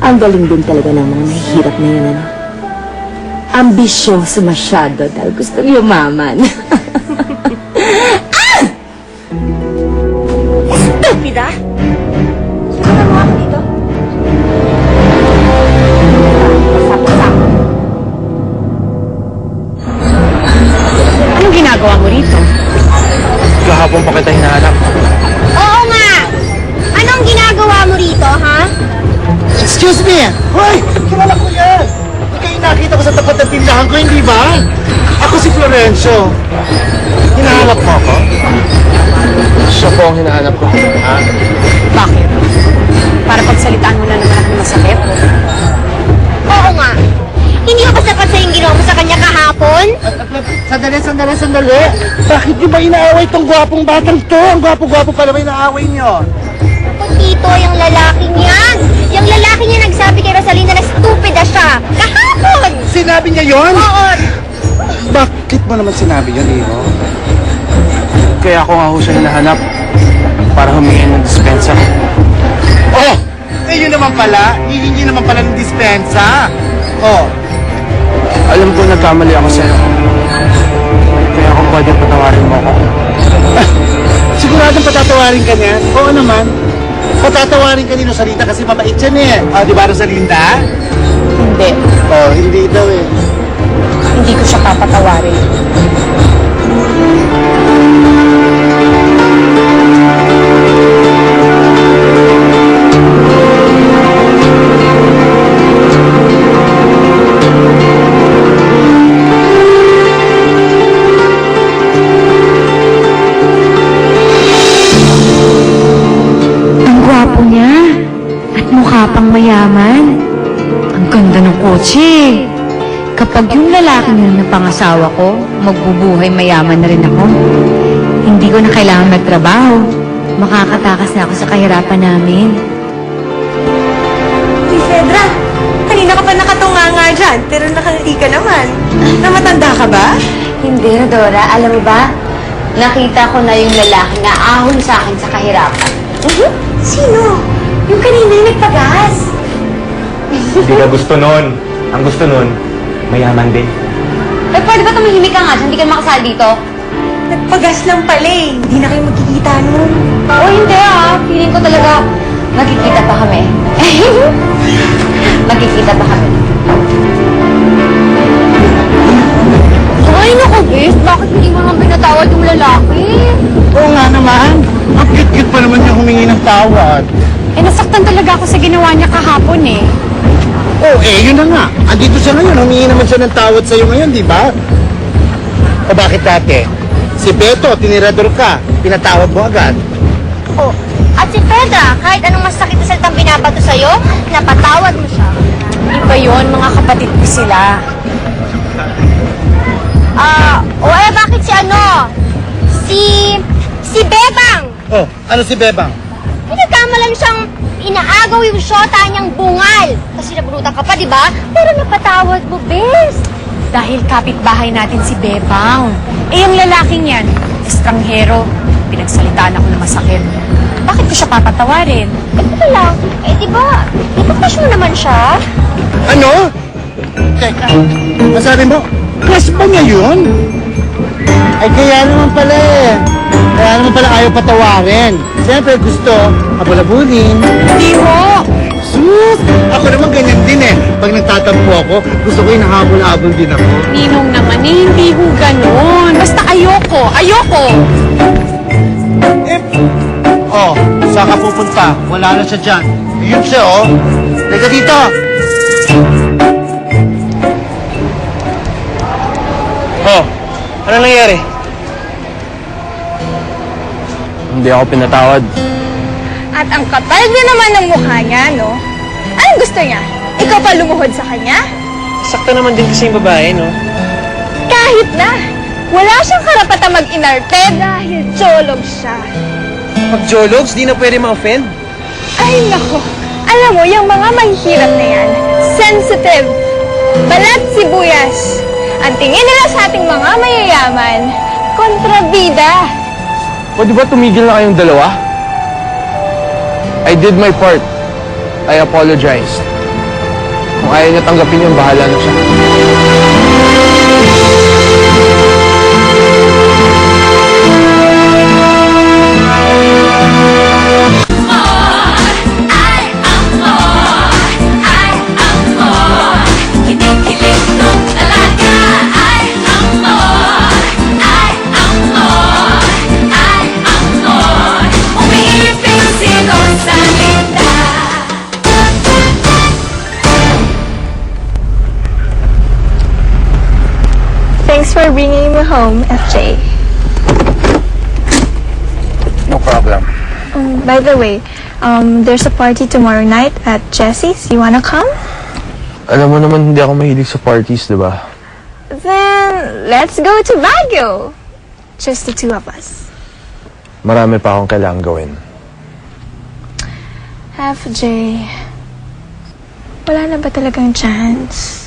Ang galing din talaga ng mga nahihirap na yun, ano? Ambisyoso masyado dahil gusto yumaman. Stupida! Sino mo ako dito? Anong ginagawa mo rito? Kahapon pa kita hinahanap. Oo nga! Anong ginagawa mo rito, ha? Excuse me! Hoy! Kilala ko yan! Ikaw yung nakita ko sa tapat ng tindahan ko, hindi ba? Ako si Florencio. Hinahanap mo ako? Siya po ang hinahanap ko. Ha? Bakit? Para pagsalitaan mo na naman ako masakit? Oo nga! Hindi ko ba sapat sa yung ginawa mo sa kanya kahapon? Sandali! Bakit niyo ba inaaway tong gwapong batang to? Ang gwapo-gwapo pala ba inaaway niyo? Ako, Tito, yung lalaking yan! Yung lalaking yan nagsabi kay Rosalinda na stupida siya! Kahapon! Sinabi niya yon? Oo! Bakit mo naman sinabi yun, Iho? Kaya ako nga ho siya hinahanap para humingi ng dispensa. Oh! Eh yun naman pala, hihingi naman pala ng dispensa. Oh, Alam ko nagkamali ako sa'yo. Kaya kung pwede patawarin mo ako. siguradong patatawarin ka niya. Oo naman. Patatawarin ka ni Rosalinda kasi mabait yan eh. Ah, di ba Rosalinda? Hindi. Oh, hindi daw eh. Hindi ko siya papatawarin. Ang gwapo niya. At mukha pang mayaman. Ang ganda ng kotse. Kapag yung lalaki na napangasawa ko, magbubuhay mayaman na rin ako. Hindi ko na kailangan magtrabaho. Makakatakas na ako sa kahirapan namin. Uy, Fedra, kanina ka pa nakatunga nga dyan, pero nakangiti ka naman. Namatanda ka ba? Hindi, Rodora. Alam mo ba? Nakita ko na yung lalaki na ahon sa akin sa kahirapan. Sino? Yung kanina yung nagpagas. Hindi ka gusto nun. Ang gusto nun, mayaman din. Eh, pwede ba tumahimik ka nga dyan? Hindi ka makasali dito. Nagpagas lang pala eh. Hindi na kayo magkikita nun. Oo, hindi ah. Feeling ko talaga magkikita pa kami. Magkikita pa kami. Ay, naku, Bes. Bakit hindi mo naman pinatawad yung lalaki? Oo nga naman. Ang cute-cute pa naman niya humingi ng tawad. Eh, nasaktan talaga ako sa ginawa niya kahapon eh. Oh, eh, yun na nga. Andito siya ngayon. Humingi naman siya ng tawad sa'yo ngayon, di ba? O bakit dati? Si Beto, tinirador ka. Pinatawad mo agad. Oh, at si Pedra, kahit anong masakit na salitang binabato sa'yo, napatawad mo siya. Iba yun, mga kapatid ko sila. Bakit si ano? Si Bebang! Oh, ano si Bebang? Pinagkamalan siyang inaagaw yung shota niyang bungal. Kasi nabunutan ka pa, di ba? Pero napatawad mo, Bes. Dahil kapitbahay natin si Bebang. Eh, yung lalaking yan, estranghero. Pinagsalitaan ako na masakit. Bakit ko siya papatawarin? Eh, ito lang. Eh, di ba? Ipapasyo mo naman siya. Ano? Teka, masabi mo, crush ba niya yun? Ay, kaya naman pala eh. Kaya naman pala ayaw patawarin. Siyempre gusto, abulabulin. Hindi ho! Sus! Ako naman ganyan din eh. Pag nagtatampo ako, gusto ko yung nahabol-habol din ako. Ninong naman eh, hindi ho ganun. Basta ayoko, ayoko! Eh, oh, saan ka pupunta? Wala na siya dyan. Yun siya oh. Teka dito. Oh, ano nangyari? Hindi ako pinatawad. At ang kapal niya naman ng mukha niya, no? Anong gusto niya? Ikaw pa lumuhod sa kanya? Sakto naman din kasi yung babae, no? Kahit na, wala siyang karapatang mag-inarte dahil jolog siya. Pag jologs, di na pwede ma-offend. Ay, nako. Alam mo, yung mga mahihirap na yan, sensitive, balat sibuyas. Ang tingin nila sa ating mga mayayaman, kontrabida. Pwede ba tumigil na kayong dalawa? I did my part. I apologized. Kung ayaw niya tanggapin yun, bahala na siya. Thanks for bringing me home, FJ. No problem. By the way, there's a party tomorrow night at Jessie's. You wanna come? Alam mo naman, hindi ako mahilig sa parties, di ba? Then, let's go to Baguio. Just the two of us. Marami pa akong kailangan gawin. FJ, wala na ba talagang chance?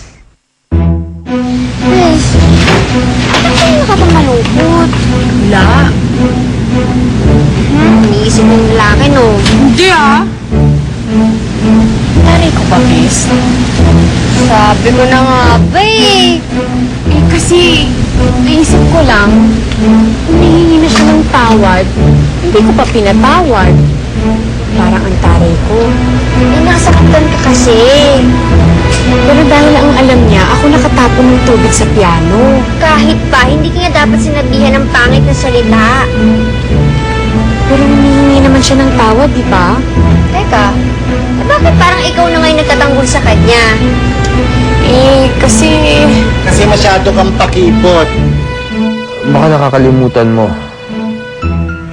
Chris, bakit ka pang malungkot? Wala. Iniisip mo yung lalaki, no? Hindi ah. Nanay ko ba, Miss? Sabi mo na nga ba eh. Eh kasi, naisip ko lang, humihingi na siya ng tawad. Hindi ko pa pinatawad. Parang ang taray ko. Eh, nasaktan ka kasi. Pero dahil ang alam niya, ako nakatapon ng tubig sa piano. Kahit pa, hindi ka nga dapat sinabihan ng pangit na salita. Pero humihingi naman siya ng tawad, di ba? Teka, eh bakit parang ikaw na ngayon nagtatanggol sa kanya? Eh, kasi... Kasi masyado kang pakipot. Baka nakakalimutan mo.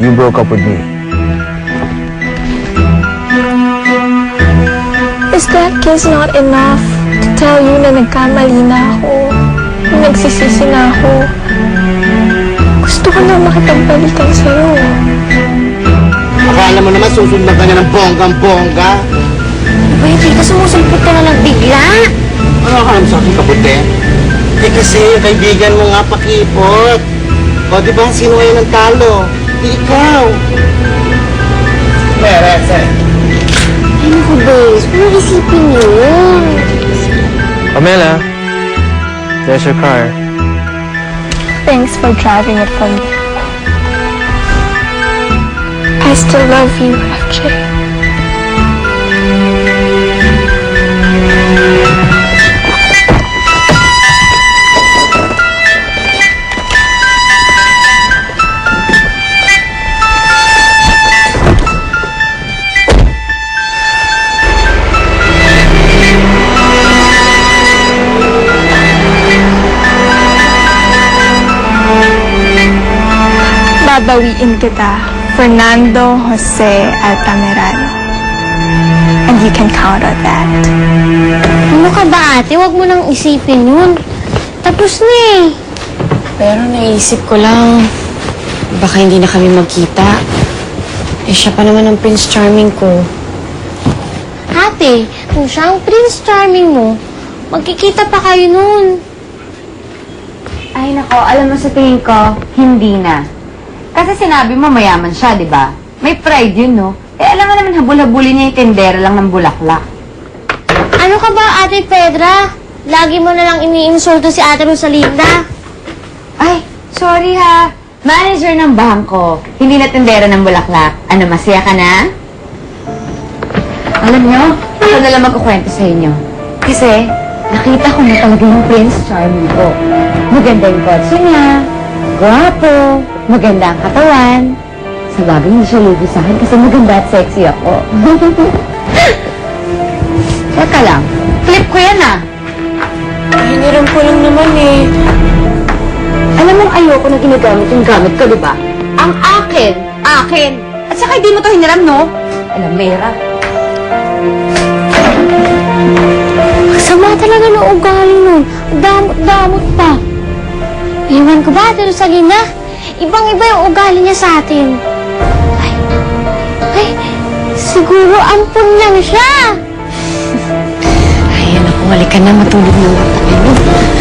You broke up with me. Is that kiss not enough to tell you na nagkamali na ako? Na nagsisisi na ako? Gusto ko na makipagbalikan sa'yo. Akala mo naman susundan ka niya ng bonggang-bongga. Ba, hindi ka sumusulpot ka na lang bigla. Ano akala mo sa akin kaputi? Eh kasi kaibigan mo nga pakipot. O di ba sino ngayon ang talo? Ikaw. Merese. Ay, naku, Bes. Ano isipin yun? Pamela, there's your car. Thanks for driving it for me. I still love you, FJ. Babawiin kita, Fernando Jose Altamirano. And you can count on that. Ano ka ba, ate? Huwag mo nang isipin yun. Tapos na eh. Pero naisip ko lang, baka hindi na kami magkita. Eh, siya pa naman ang Prince Charming ko. Ate, kung siya ang Prince Charming mo, magkikita pa kayo nun. Ay nako, alam mo sa tingin ko, hindi na. Kasi sinabi mo mayaman siya, di ba? May pride yun, no? Eh alam mo naman, habul-habulin niya yung tendera lang ng bulaklak. Ano ka ba, Ate Pedra? Lagi mo na lang iniinsulto si Ate Rosalinda. Ay, sorry ha. Manager ng bangko, hindi na tendera ng bulaklak. Ano, masaya ka na? Alam nyo, ako na lang magkukwento sa inyo. Kasi, nakita ko na talaga yung Prince Charming ko. Maganda yung kotse niya, guwapo, maganda ang katawan. Sa bagay, hindi siya lugi sa akin kasi maganda at sexy ako. Teka lang, clip ko yan ah. Hiniram ko lang naman eh. Alam mong ayoko na ginagamit yung gamit ko, di ba? Ang akin! Akin! At saka hindi mo to hiniram, no? Alam, Mera. Sama talaga ng ugali nun. Damot-damot pa. Ewan ko ba, Ate Rosalinda? Ibang-iba yung ugali niya sa atin. Ay, siguro ampun lang siya. Ay, anak ko, halika na, matulog na lang tayo.